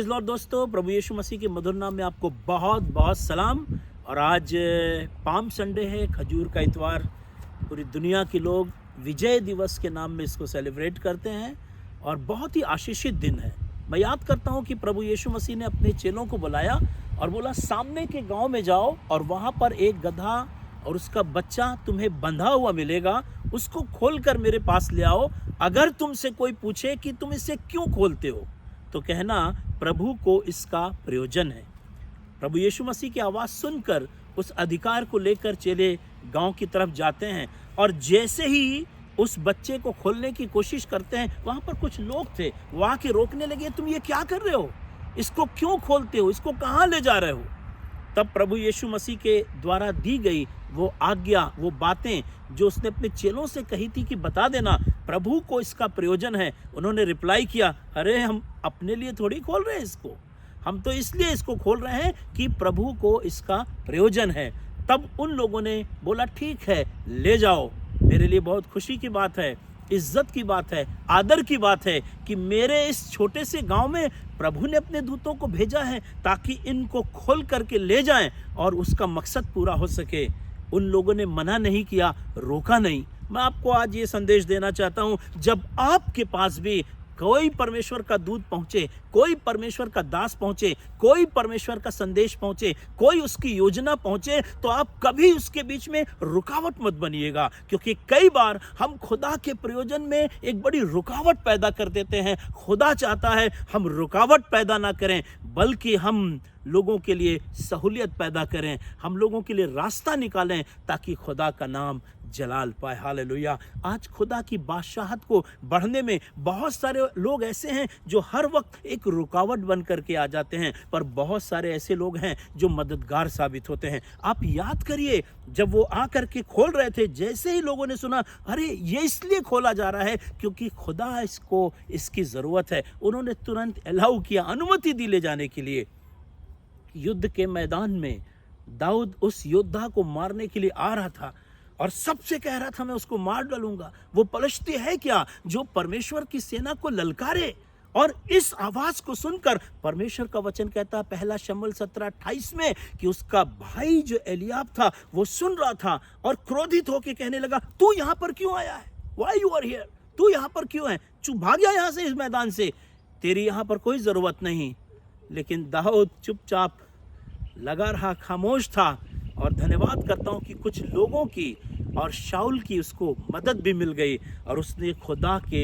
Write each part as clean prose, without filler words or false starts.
Praise Lord दोस्तों, प्रभु यीशु मसीह के मधुर नाम में आपको बहुत बहुत सलाम। और आज पाम संडे है, खजूर का इतवार। पूरी दुनिया के लोग विजय दिवस के नाम में इसको सेलिब्रेट करते हैं और बहुत ही आशीषित दिन है। मैं याद करता हूँ कि प्रभु यीशु मसीह ने अपने चेलों को बुलाया और बोला, सामने के गांव में जाओ और वहाँ पर एक गधा और उसका बच्चा तुम्हें बंधा हुआ मिलेगा, उसको खोल कर मेरे पास ले आओ। अगर तुमसे कोई पूछे कि तुम इसे क्यों खोलते हो, तो कहना प्रभु को इसका प्रयोजन है। प्रभु यीशु मसीह की आवाज़ सुनकर उस अधिकार को लेकर चेले गांव की तरफ जाते हैं और जैसे ही उस बच्चे को खोलने की कोशिश करते हैं, वहाँ पर कुछ लोग थे, वो आके रोकने लगे, तुम ये क्या कर रहे हो, इसको क्यों खोलते हो, इसको कहाँ ले जा रहे हो। तब प्रभु यीशु मसीह के द्वारा दी गई वो आज्ञा, वो बातें जो उसने अपने चेलों से कही थी कि बता देना प्रभु को इसका प्रयोजन है, उन्होंने रिप्लाई किया, अरे हम अपने लिए थोड़ी खोल रहे हैं इसको, हम तो इसलिए इसको खोल रहे हैं कि प्रभु को इसका प्रयोजन है। तब उन लोगों ने बोला, ठीक है ले जाओ। मेरे लिए बहुत खुशी की बात है, इज्जत की बात है, आदर की बात है कि मेरे इस छोटे से गांव में प्रभु ने अपने दूतों को भेजा है ताकि इनको खोल करके ले जाएं और उसका मकसद पूरा हो सके। उन लोगों ने मना नहीं किया, रोका नहीं। मैं आपको आज ये संदेश देना चाहता हूँ, जब आपके पास भी कोई परमेश्वर का दूत पहुंचे, कोई परमेश्वर का दास पहुंचे, कोई परमेश्वर का संदेश पहुंचे, कोई उसकी योजना पहुंचे, तो आप कभी उसके बीच में रुकावट मत बनिएगा, क्योंकि कई बार हम खुदा के प्रयोजन में एक बड़ी रुकावट पैदा कर देते हैं। खुदा चाहता है हम रुकावट पैदा ना करें, बल्कि हम लोगों के लिए सहूलियत पैदा करें, हम लोगों के लिए रास्ता निकालें ताकि खुदा का नाम जलाल पाए। हालेलुया। आज खुदा की बादशाहत को बढ़ने में बहुत सारे लोग ऐसे हैं जो हर वक्त एक रुकावट बन करके आ जाते हैं, पर बहुत सारे ऐसे लोग हैं जो मददगार साबित होते हैं। आप याद करिए, जब वो आ करके खोल रहे थे, जैसे ही लोगों ने सुना, अरे ये इसलिए खोला जा रहा है क्योंकि खुदा इसको इसकी ज़रूरत है, उन्होंने तुरंत अलाउ किया, अनुमति दी ले जाने के लिए। युद्ध के मैदान में दाऊद उस योद्धा को मारने के लिए आ रहा था और सबसे कह रहा था, मैं उसको मार डालूंगा। वो पलिश्ती है क्या जो परमेश्वर की सेना को ललकारे। और इस आवाज को सुनकर परमेश्वर का वचन कहता है पहला शमूएल 17:28 में कि उसका भाई जो एलियाब था वो सुन रहा था और क्रोधित होकर कहने लगा, तू यहाँ पर क्यों आया है, व्हाई यू आर हियर, तू यहाँ पर क्यों है, चुप भाग जा यहाँ से, इस मैदान से, तेरी यहाँ पर कोई जरूरत नहीं। लेकिन दाऊद चुपचाप लगा रहा, खामोश था। और धन्यवाद करता हूँ कि कुछ लोगों की और शाऊल की उसको मदद भी मिल गई और उसने खुदा के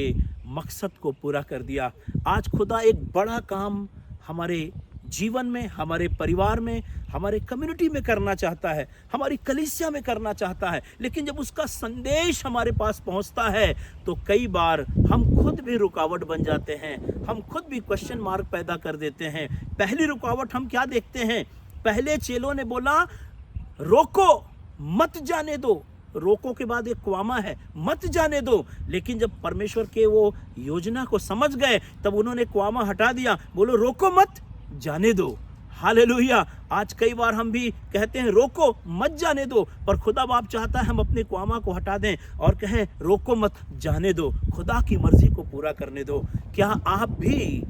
मकसद को पूरा कर दिया। आज खुदा एक बड़ा काम हमारे जीवन में, हमारे परिवार में, हमारे कम्युनिटी में करना चाहता है, हमारी कलीसिया में करना चाहता है, लेकिन जब उसका संदेश हमारे पास पहुंचता है तो कई बार हम खुद भी रुकावट बन जाते हैं, हम खुद भी क्वेश्चन मार्क पैदा कर देते हैं। पहली रुकावट हम क्या देखते हैं, पहले चेलों ने बोला रोको, मत जाने दो। रोको के बाद एक क्वामा है, मत जाने दो। लेकिन जब परमेश्वर के वो योजना को समझ गए तब उन्होंने क्वामा हटा दिया, बोलो रोको मत जाने दो। हालेलुया। आज कई बार हम भी कहते हैं रोको मत जाने दो, पर खुदा बाप चाहता है हम अपने क्वामा को हटा दें और कहें रोको मत जाने दो, खुदा की मर्जी को पूरा करने दो। क्या आप भी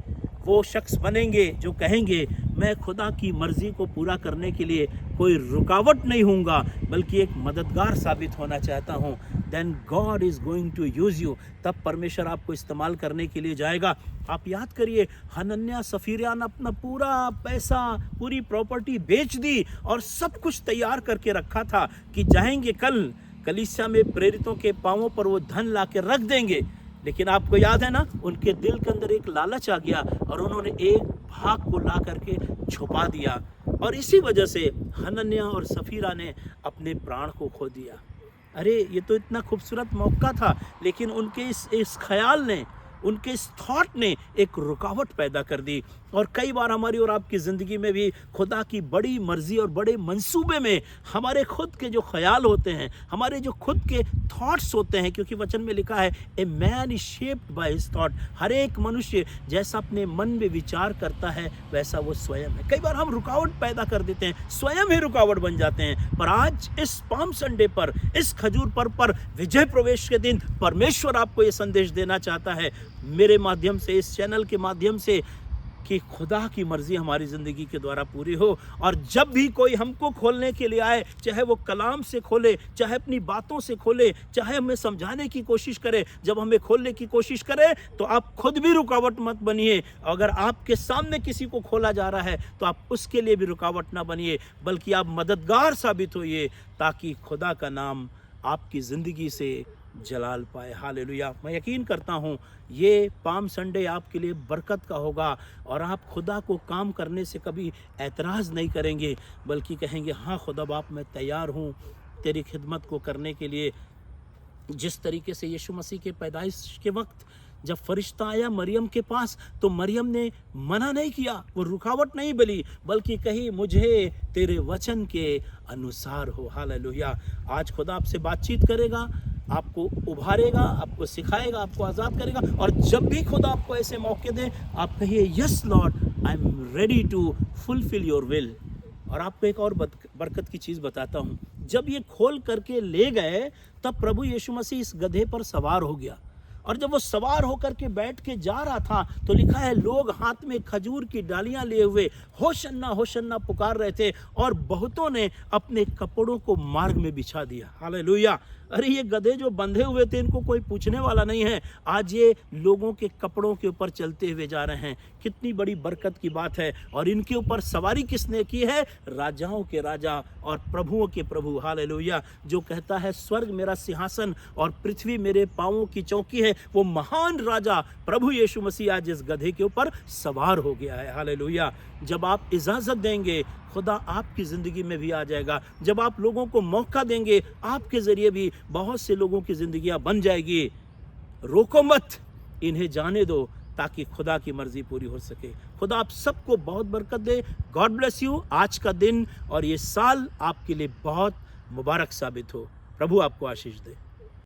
वो शख्स बनेंगे जो कहेंगे मैं खुदा की मर्जी को पूरा करने के लिए कोई रुकावट नहीं हूँगा, बल्कि एक मददगार साबित होना चाहता हूँ। Then God is going to use you. तब परमेश्वर आपको इस्तेमाल करने के लिए जाएगा। आप याद करिए, हनन्याह सफीरा ने अपना पूरा पैसा, पूरी प्रॉपर्टी बेच दी और सब कुछ तैयार करके रखा था कि जाएंगे कल कलीसिया में प्रेरितों के पांवों पर वो धन ला के रख देंगे। लेकिन आपको याद है ना, उनके दिल के अंदर एक लालच आ गया और उन्होंने एक भाग को ला करके छुपा दिया और इसी वजह से हनन्याह और सफीरा ने अपने प्राण को खो दिया। अरे ये तो इतना खूबसूरत मौका था, लेकिन उनके इस ख्याल ने, उनके इस थॉट ने एक रुकावट पैदा कर दी। और कई बार हमारी और आपकी ज़िंदगी में भी खुदा की बड़ी मर्जी और बड़े मंसूबे में हमारे खुद के जो ख्याल होते हैं, हमारे जो खुद के थॉट्स होते हैं, क्योंकि वचन में लिखा है a man is shaped by his thought. हर एक मनुष्य जैसा अपने मन में विचार करता है वैसा वो स्वयं है। कई बार हम रुकावट पैदा कर देते हैं, स्वयं ही रुकावट बन जाते हैं। पर आज इस पाम संडे पर, इस खजूर पर्व पर, विजय प्रवेश के दिन परमेश्वर आपको ये संदेश देना चाहता है मेरे माध्यम से, इस चैनल के माध्यम से, कि खुदा की मर्ज़ी हमारी ज़िंदगी के द्वारा पूरी हो। और जब भी कोई हमको खोलने के लिए आए, चाहे वो कलाम से खोले, चाहे अपनी बातों से खोले, चाहे हमें समझाने की कोशिश करे, जब हमें खोलने की कोशिश करे तो आप खुद भी रुकावट मत बनिए। अगर आपके सामने किसी को खोला जा रहा है तो आप उसके लिए भी रुकावट ना बनिए, बल्कि आप मददगार साबित होइए, ताकि खुदा का नाम आपकी ज़िंदगी से जलाल पाए। हालेलुया। मैं यकीन करता हूँ ये पाम संडे आपके लिए बरकत का होगा और आप खुदा को काम करने से कभी ऐतराज़ नहीं करेंगे, बल्कि कहेंगे हाँ खुदा बाप, मैं तैयार हूँ तेरी खिदमत को करने के लिए। जिस तरीके से यीशु मसीह के पैदाइश के वक्त जब फरिश्ता आया मरियम के पास, तो मरियम ने मना नहीं किया, वो रुकावट नहीं बनी, बल्कि कही मुझे तेरे वचन के अनुसार हो। हालेलुया। आज खुदा आपसे बातचीत करेगा, आपको उभारेगा, आपको सिखाएगा, आपको आज़ाद करेगा। और जब भी खुदा आपको ऐसे मौके दे, आप कहिए yes Lord, I am ready to fulfil your will. और आपको एक और बरकत की चीज़ बताता हूँ। जब ये खोल करके ले गए, तब प्रभु यीशु मसीह इस गधे पर सवार हो गया, और जब वो सवार होकर के बैठ के जा रहा था तो लिखा है लोग हाथ में खजूर की डालियां लिए हुए होशन्ना होशन्ना पुकार रहे थे, और बहुतों ने अपने कपड़ों को मार्ग में बिछा दिया। हालेलुया। अरे ये गधे जो बंधे हुए थे, इनको कोई पूछने वाला नहीं है, आज ये लोगों के कपड़ों के ऊपर चलते हुए जा रहे हैं। कितनी बड़ी बरकत की बात है। और इनके ऊपर सवारी किसने की है? राजाओं के राजा और प्रभुओं के प्रभु। हालेलुया। जो कहता है स्वर्ग मेरा सिंहासन और पृथ्वी मेरे पांवों की चौकी है, वो महान राजा प्रभु यीशु मसीह आज इस गधे के ऊपर सवार हो गया है। हालेलुया। जब आप इजाज़त देंगे, खुदा आपकी ज़िंदगी में भी आ जाएगा। जब आप लोगों को मौका देंगे, आपके ज़रिए भी बहुत से लोगों की ज़िंदगियां बन जाएगी। रोको मत, इन्हें जाने दो, ताकि खुदा की मर्ज़ी पूरी हो सके। खुदा आप सबको बहुत बरकत दे। God bless you. आज का दिन और ये साल आपके लिए बहुत मुबारक साबित हो। प्रभु आपको आशीष दे।